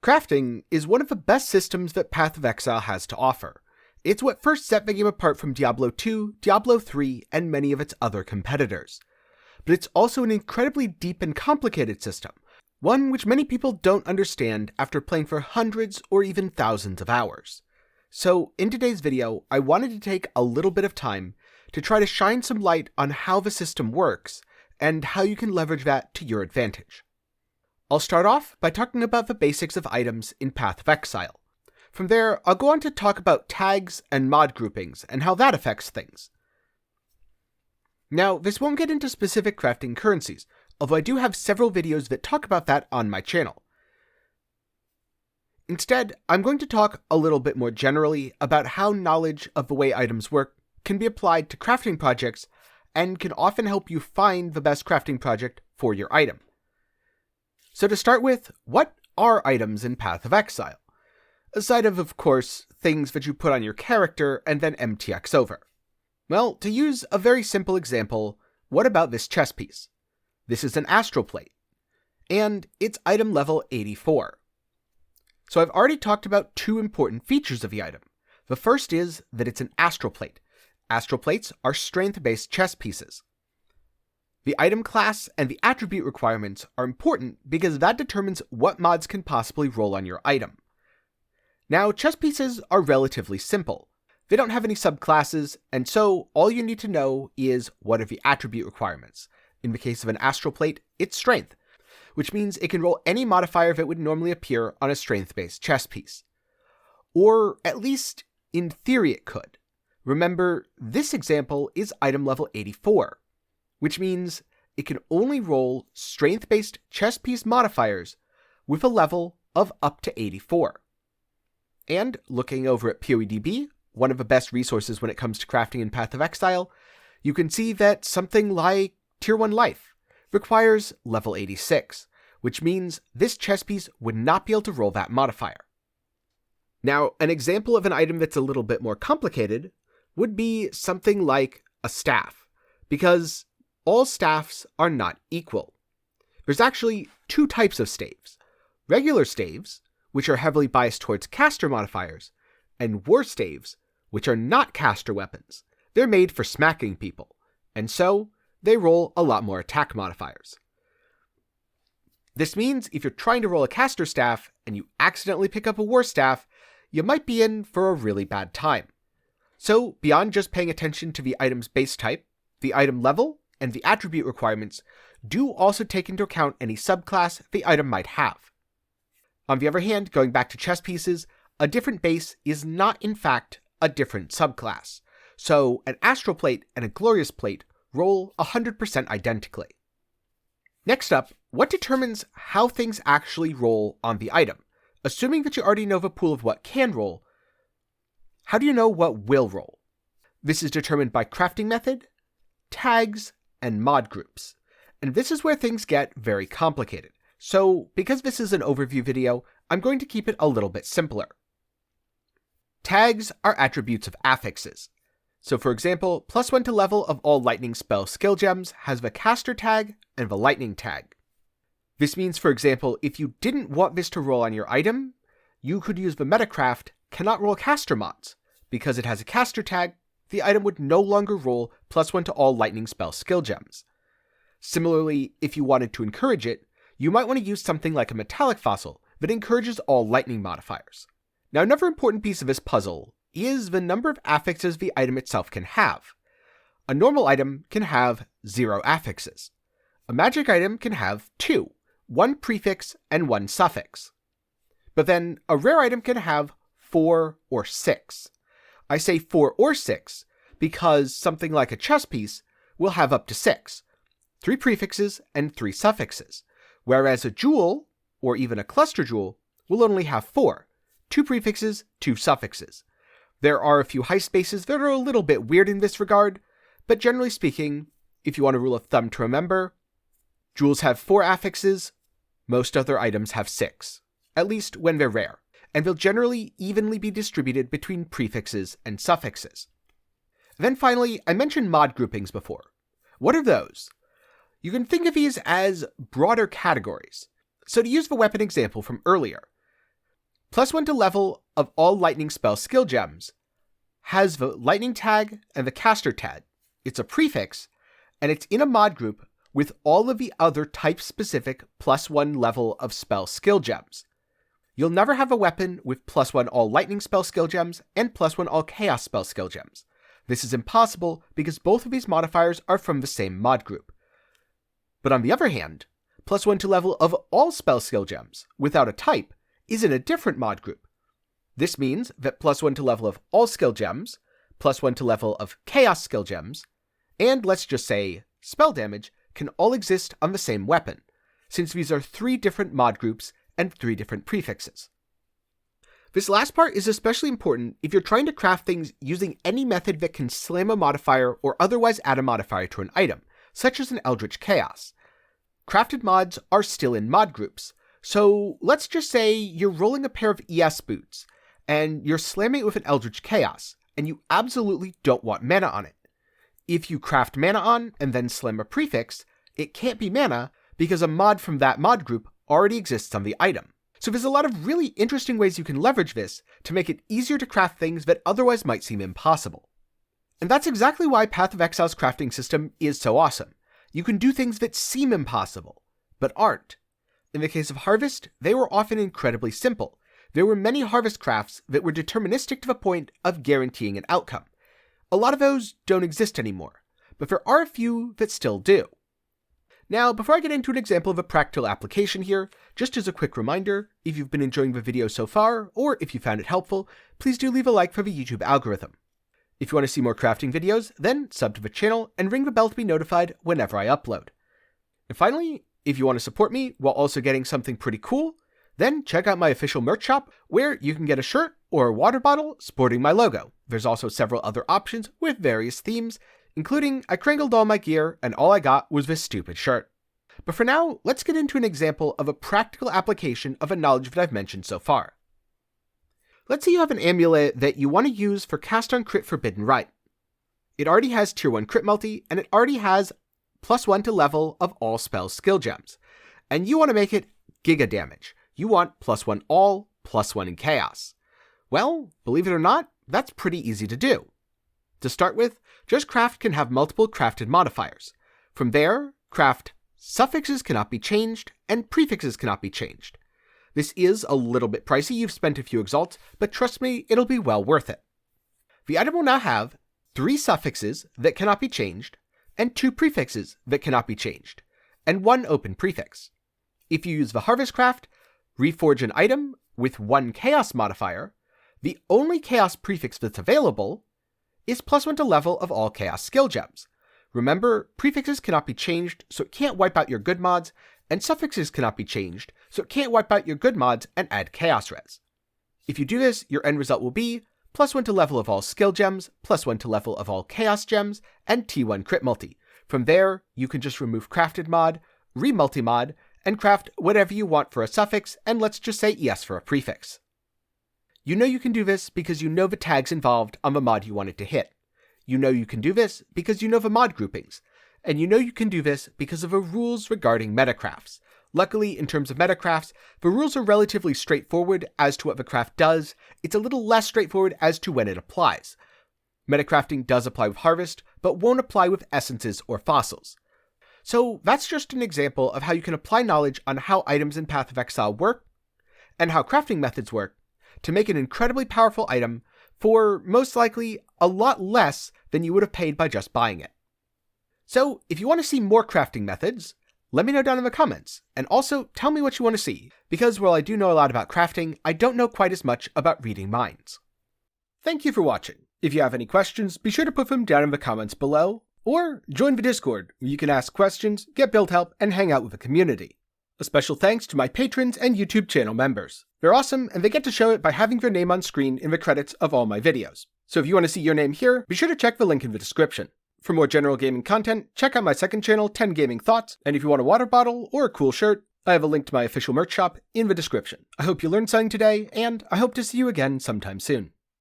Crafting is one of the best systems that Path of Exile has to offer. It's what first set the game apart from Diablo 2, Diablo 3, and many of its other competitors. But it's also an incredibly deep and complicated system, one which many people don't understand after playing for hundreds or even thousands of hours. So in today's video, I wanted to take a little bit of time to try to shine some light on how the system works and how you can leverage that to your advantage. I'll start off by talking about the basics of items in Path of Exile. From there, I'll go on to talk about tags and mod groupings and how that affects things. Now, this won't get into specific crafting currencies, although I do have several videos that talk about that on my channel. Instead, I'm going to talk a little bit more generally about how knowledge of the way items work can be applied to crafting projects and can often help you find the best crafting project for your item. So to start with, what are items in Path of Exile? Aside of course, things that you put on your character and then MTX over. Well, to use a very simple example, what about this chess piece? This is an astral plate, and it's item level 84. So I've already talked about two important features of the item. The first is that it's an astral plate. Astral plates are strength-based chess pieces. The item class and the attribute requirements are important because that determines what mods can possibly roll on your item. Now, chess pieces are relatively simple. They don't have any subclasses, and so all you need to know is what are the attribute requirements. In the case of an astral plate, it's strength, which means it can roll any modifier that would normally appear on a strength-based chess piece. Or at least, in theory it could. Remember, this example is item level 84. Which means it can only roll strength-based chess piece modifiers with a level of up to 84. And looking over at PoEDB, one of the best resources when it comes to crafting in Path of Exile, you can see that something like Tier 1 Life requires level 86, which means this chess piece would not be able to roll that modifier. Now, an example of an item that's a little bit more complicated would be something like a staff, because all staffs are not equal. There's actually two types of staves. Regular staves, which are heavily biased towards caster modifiers, and war staves, which are not caster weapons. They're made for smacking people, and so they roll a lot more attack modifiers. This means if you're trying to roll a caster staff and you accidentally pick up a war staff, you might be in for a really bad time. So beyond just paying attention to the item's base type, the item level, and the attribute requirements do also take into account any subclass the item might have. On the other hand, going back to chess pieces, a different base is not in fact a different subclass. So an astral plate and a glorious plate roll 100% identically. Next up, what determines how things actually roll on the item? Assuming that you already know the pool of what can roll, how do you know what will roll? This is determined by crafting method, tags, and mod groups. And this is where things get very complicated. So, because this is an overview video, I'm going to keep it a little bit simpler. Tags are attributes of affixes. So for example, +1 to level of all lightning spell skill gems has the caster tag and the lightning tag. This means, for example, if you didn't want this to roll on your item, you could use the metacraft cannot roll caster mods. Because it has a caster tag, the item would no longer roll +1 to all lightning spell skill gems. Similarly, if you wanted to encourage it, you might want to use something like a metallic fossil that encourages all lightning modifiers. Now, another important piece of this puzzle is the number of affixes the item itself can have. A normal item can have 0 affixes. A magic item can have 2, 1 prefix and 1 suffix. But then a rare item can have 4 or 6. I say 4 or 6 because something like a chess piece will have up to 6, 3 prefixes and 3 suffixes, whereas a jewel, or even a cluster jewel, will only have 4, 2 prefixes, 2 suffixes. There are a few heist bases that are a little bit weird in this regard, but generally speaking, if you want a rule of thumb to remember, jewels have 4 affixes, most other items have 6, at least when they're rare, and they'll generally evenly be distributed between prefixes and suffixes. Then finally, I mentioned mod groupings before. What are those? You can think of these as broader categories. So to use the weapon example from earlier, +1 to level of all lightning spell skill gems has the lightning tag and the caster tag. It's a prefix, and it's in a mod group with all of the other type-specific +1 level of spell skill gems. You'll never have a weapon with +1 all lightning spell skill gems and +1 all chaos spell skill gems. This is impossible because both of these modifiers are from the same mod group. But on the other hand, +1 to level of all spell skill gems without a type is in a different mod group. This means that +1 to level of all skill gems, +1 to level of chaos skill gems, and let's just say spell damage can all exist on the same weapon, since these are 3 different mod groups and 3 different prefixes. This last part is especially important if you're trying to craft things using any method that can slam a modifier or otherwise add a modifier to an item, such as an Eldritch Chaos. Crafted mods are still in mod groups, so let's just say you're rolling a pair of ES boots, and you're slamming it with an Eldritch Chaos, and you absolutely don't want mana on it. If you craft mana on and then slam a prefix, it can't be mana because a mod from that mod group already exists on the item. So there's a lot of really interesting ways you can leverage this to make it easier to craft things that otherwise might seem impossible. And that's exactly why Path of Exile's crafting system is so awesome. You can do things that seem impossible, but aren't. In the case of Harvest, they were often incredibly simple. There were many harvest crafts that were deterministic to the point of guaranteeing an outcome. A lot of those don't exist anymore, but there are a few that still do. Now, before I get into an example of a practical application here, just as a quick reminder, if you've been enjoying the video so far, or if you found it helpful, please do leave a like for the YouTube algorithm. If you want to see more crafting videos, then sub to the channel and ring the bell to be notified whenever I upload. And finally, if you want to support me while also getting something pretty cool, then check out my official merch shop where you can get a shirt or a water bottle sporting my logo. There's also several other options with various themes, including I crangled all my gear and all I got was this stupid shirt. But for now, let's get into an example of a practical application of a knowledge that I've mentioned so far. Let's say you have an amulet that you want to use for cast on crit Forbidden Rite. It already has tier 1 crit multi, and it already has +1 to level of all spell skill gems. And you want to make it giga damage. You want +1 all, +1 in chaos. Well, believe it or not, that's pretty easy to do. To start with, just craft can have multiple crafted modifiers. From there, craft suffixes cannot be changed, and prefixes cannot be changed. This is a little bit pricey, you've spent a few exalts, but trust me, it'll be well worth it. The item will now have 3 suffixes that cannot be changed, and 2 prefixes that cannot be changed, and 1 open prefix. If you use the Harvest Craft, reforge an item with 1 chaos modifier, the only chaos prefix that's available is +1 to level of all chaos skill gems. Remember, prefixes cannot be changed, so it can't wipe out your good mods, and suffixes cannot be changed, so it can't wipe out your good mods and add chaos res. If you do this, your end result will be +1 to level of all skill gems, +1 to level of all chaos gems, and T1 crit multi. From there, you can just remove crafted mod, re-multi-mod, and craft whatever you want for a suffix, and let's just say yes for a prefix. You know you can do this because you know the tags involved on the mod you want it to hit. You know you can do this because you know the mod groupings. And you know you can do this because of the rules regarding metacrafts. Luckily, in terms of metacrafts, the rules are relatively straightforward as to what the craft does. It's a little less straightforward as to when it applies. Metacrafting does apply with Harvest, but won't apply with essences or fossils. So that's just an example of how you can apply knowledge on how items in Path of Exile work, and how crafting methods work, to make an incredibly powerful item for, most likely, a lot less than you would have paid by just buying it. So, if you want to see more crafting methods, let me know down in the comments, and also tell me what you want to see, because while I do know a lot about crafting, I don't know quite as much about reading minds. Thank you for watching. If you have any questions, be sure to put them down in the comments below, or join the Discord, where you can ask questions, get build help, and hang out with the community. A special thanks to my patrons and YouTube channel members. They're awesome, and they get to show it by having their name on screen in the credits of all my videos. So if you want to see your name here, be sure to check the link in the description. For more general gaming content, check out my second channel, 10 Gaming Thoughts, and if you want a water bottle or a cool shirt, I have a link to my official merch shop in the description. I hope you learned something today, and I hope to see you again sometime soon.